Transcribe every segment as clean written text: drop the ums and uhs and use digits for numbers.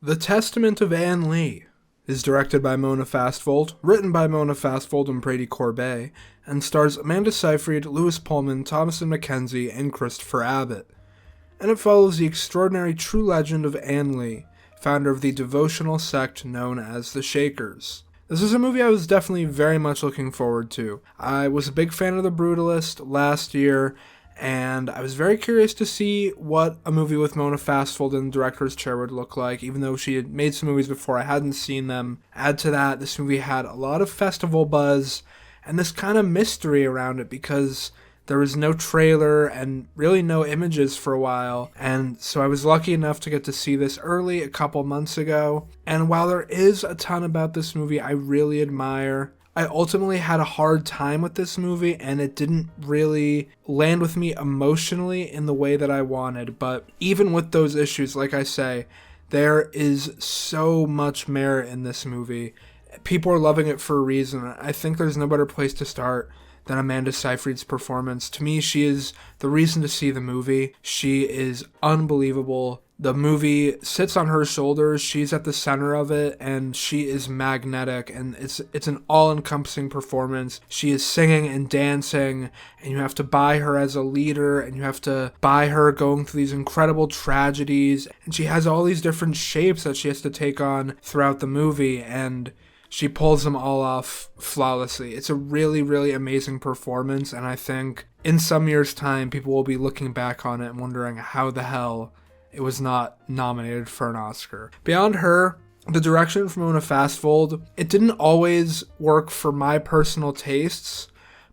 The Testament of Ann Lee is directed by Mona Fastvold, written by Mona Fastvold and Brady Corbet, and stars Amanda Seyfried, Lewis Pullman, Thomasin Mckenzie, and Christopher Abbott. And it follows the extraordinary true legend of Ann Lee, founder of the devotional sect known as the Shakers. This is a movie I was definitely very much looking forward to. I was a big fan of The Brutalist last year, and I was very curious to see what a movie with Mona Fastvold in the director's chair would look like, even though she had made some movies before I hadn't seen them. Add to that, this movie had a lot of festival buzz, and this kind of mystery around it because there was no trailer and really no images for a while, and so I was lucky enough to get to see this early a couple months ago. And while there is a ton about this movie I really admire, I ultimately had a hard time with this movie, and it didn't really land with me emotionally in the way that I wanted. But even with those issues, like I say, there is so much merit in this movie. People are loving it for a reason. I think there's no better place to start than Amanda Seyfried's performance. To me, she is the reason to see the movie. She is unbelievable. The movie sits on her shoulders, she's at the center of it, and she is magnetic, and it's an all-encompassing performance. She is singing and dancing, and you have to buy her as a leader, and you have to buy her going through these incredible tragedies, and she has all these different shapes that she has to take on throughout the movie, and she pulls them all off flawlessly. It's a really, really amazing performance, and I think in some years' time, people will be looking back on it and wondering how the hell it was not nominated for an Oscar. Beyond her, the direction from Mona Fastvold, it didn't always work for my personal tastes,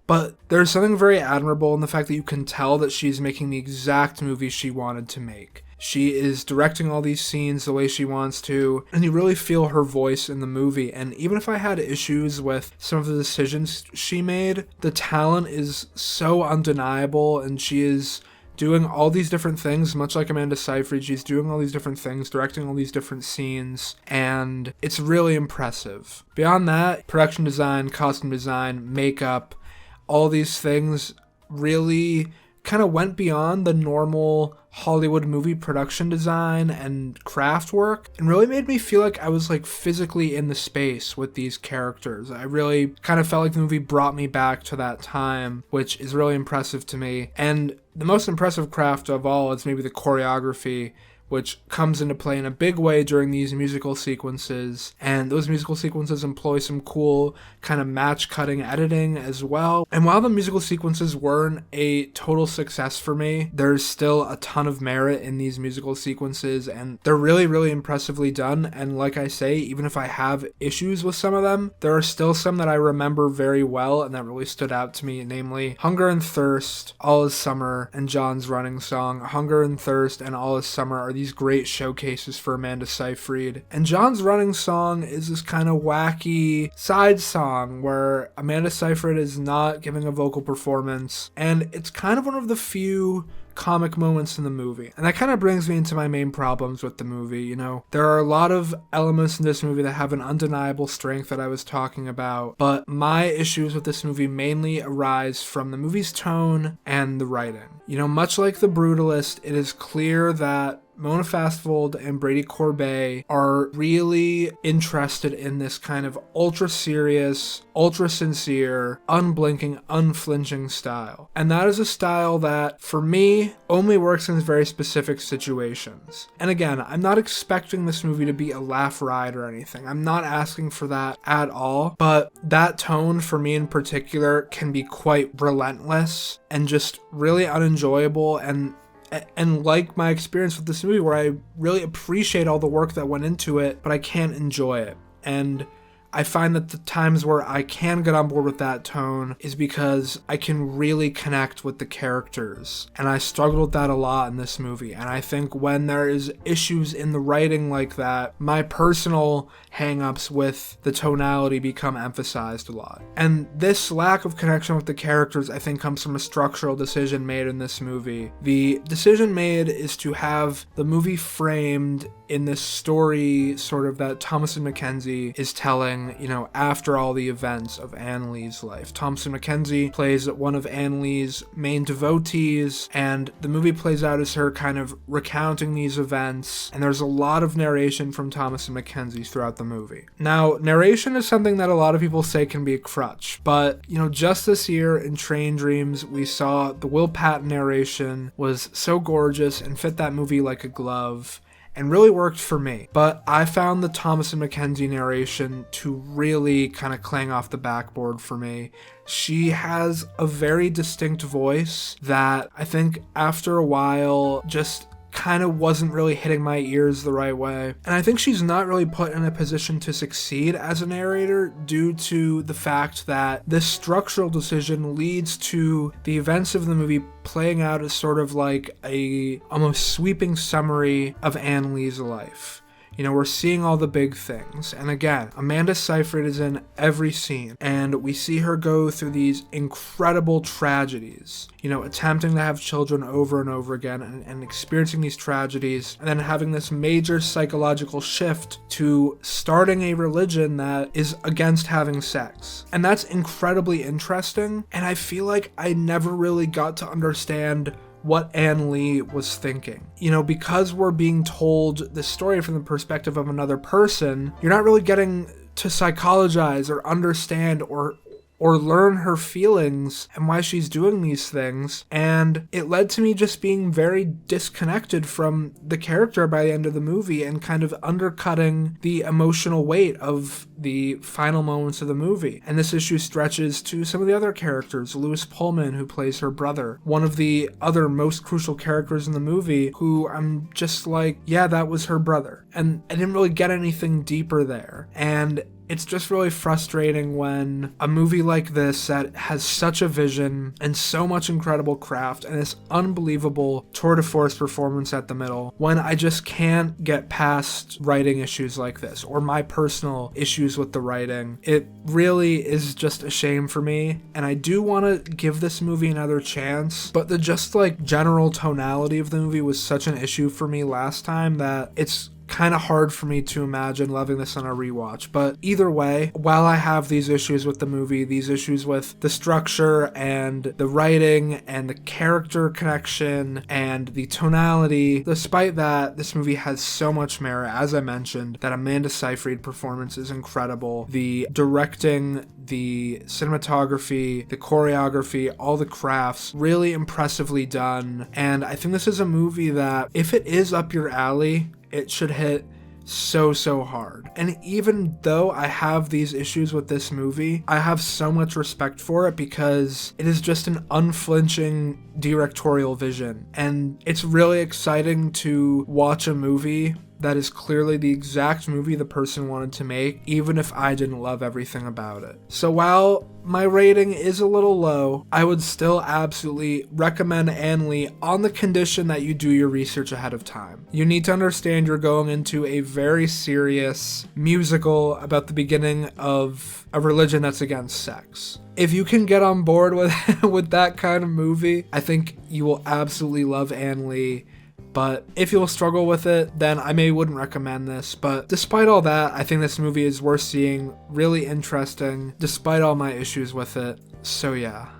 but there's something very admirable in the fact that you can tell that she's making the exact movie she wanted to make. She is directing all these scenes the way she wants to, and you really feel her voice in the movie. And even if I had issues with some of the decisions she made, the talent is so undeniable, and she is doing all these different things, much like Amanda Seyfried. She's doing all these different things, directing all these different scenes, and it's really impressive. Beyond that, production design, costume design, makeup, all these things really kind of went beyond the normal Hollywood movie production design and craft work, and really made me feel like I was physically in the space with these characters. I really kind of felt like the movie brought me back to that time, which is really impressive to me. And the most impressive craft of all is maybe the choreography, which comes into play in a big way during these musical sequences. And those musical sequences employ some cool kind of match-cutting editing as well. And while the musical sequences weren't a total success for me, there's still a ton of merit in these musical sequences, and they're really, really impressively done. And like I say, even if I have issues with some of them, there are still some that I remember very well and that really stood out to me, namely Hunger and Thirst, All Is Summer, and John's Running Song. Hunger and Thirst and All Is Summer are these great showcases for Amanda Seyfried. And John's Running Song is this kind of wacky side song where Amanda Seyfried is not giving a vocal performance, and it's kind of one of the few comic moments in the movie. And that kind of brings me into my main problems with the movie. You know, there are a lot of elements in this movie that have an undeniable strength that I was talking about, but my issues with this movie mainly arise from the movie's tone and the writing. You know, much like The Brutalist, it is clear that Mona Fastvold and Brady Corbet are really interested in this kind of ultra-serious, ultra-sincere, unblinking, unflinching style. And that is a style that, for me, only works in very specific situations. And again, I'm not expecting this movie to be a laugh ride or anything. I'm not asking for that at all. But that tone, for me in particular, can be quite relentless and just really unenjoyable, and like my experience with this movie, where I really appreciate all the work that went into it, but I can't enjoy it. And I find that the times where I can get on board with that tone is because I can really connect with the characters. And I struggled with that a lot in this movie. And I think when there is issues in the writing like that, my personal hang-ups with the tonality become emphasized a lot. And this lack of connection with the characters, I think, comes from a structural decision made in this movie. The decision made is to have the movie framed in this story sort of that Thomasin Mckenzie is telling, after all the events of Anne Lee's life. Thomasin Mckenzie plays one of Anne Lee's main devotees, and the movie plays out as her kind of recounting these events, and there's a lot of narration from Thomasin Mckenzie throughout the movie. Now, narration is something that a lot of people say can be a crutch, but, just this year in Train Dreams, we saw the Will Patton narration was so gorgeous and fit that movie like a glove, and really worked for me. But I found the Thomasin Mckenzie narration to really kind of clang off the backboard for me. She has a very distinct voice that I think after a while just kind of wasn't really hitting my ears the right way. And I think she's not really put in a position to succeed as a narrator due to the fact that this structural decision leads to the events of the movie playing out as sort of like a almost sweeping summary of Anne Lee's life. We're seeing all the big things. And again, Amanda Seyfried is in every scene. And we see her go through these incredible tragedies. Attempting to have children over and over again and experiencing these tragedies. And then having this major psychological shift to starting a religion that is against having sex. And that's incredibly interesting. And I feel like I never really got to understand what Anne Lee was thinking. Because we're being told the story from the perspective of another person, you're not really getting to psychologize or understand or learn her feelings and why she's doing these things. And it led to me just being very disconnected from the character by the end of the movie and kind of undercutting the emotional weight of the final moments of the movie. And this issue stretches to some of the other characters. Lewis Pullman, who plays her brother, one of the other most crucial characters in the movie, who I'm just like, yeah, that was her brother. And I didn't really get anything deeper there. And it's just really frustrating when a movie like this that has such a vision and so much incredible craft and this unbelievable tour de force performance at the middle, when I just can't get past writing issues like this or my personal issues with the writing. It really is just a shame for me, and I do want to give this movie another chance, but the just general tonality of the movie was such an issue for me last time that it's kind of hard for me to imagine loving this on a rewatch. But either way, while I have these issues with the movie, these issues with the structure and the writing and the character connection and the tonality, despite that, this movie has so much merit. As I mentioned, that Amanda Seyfried performance is incredible. The directing, the cinematography, the choreography, all the crafts, really impressively done. And I think this is a movie that, if it is up your alley, it should hit so hard. And even though I have these issues with this movie, I have so much respect for it because it is just an unflinching directorial vision. And it's really exciting to watch a movie that is clearly the exact movie the person wanted to make, even if I didn't love everything about it. So while my rating is a little low, I would still absolutely recommend Anne Lee on the condition that you do your research ahead of time. You need to understand you're going into a very serious musical about the beginning of a religion that's against sex. If you can get on board with that kind of movie, I think you will absolutely love Anne Lee. But if you'll struggle with it, then I wouldn't recommend this. But despite all that, I think this movie is worth seeing, really interesting, despite all my issues with it. So yeah,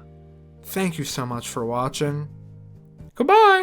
thank you so much for watching. Goodbye!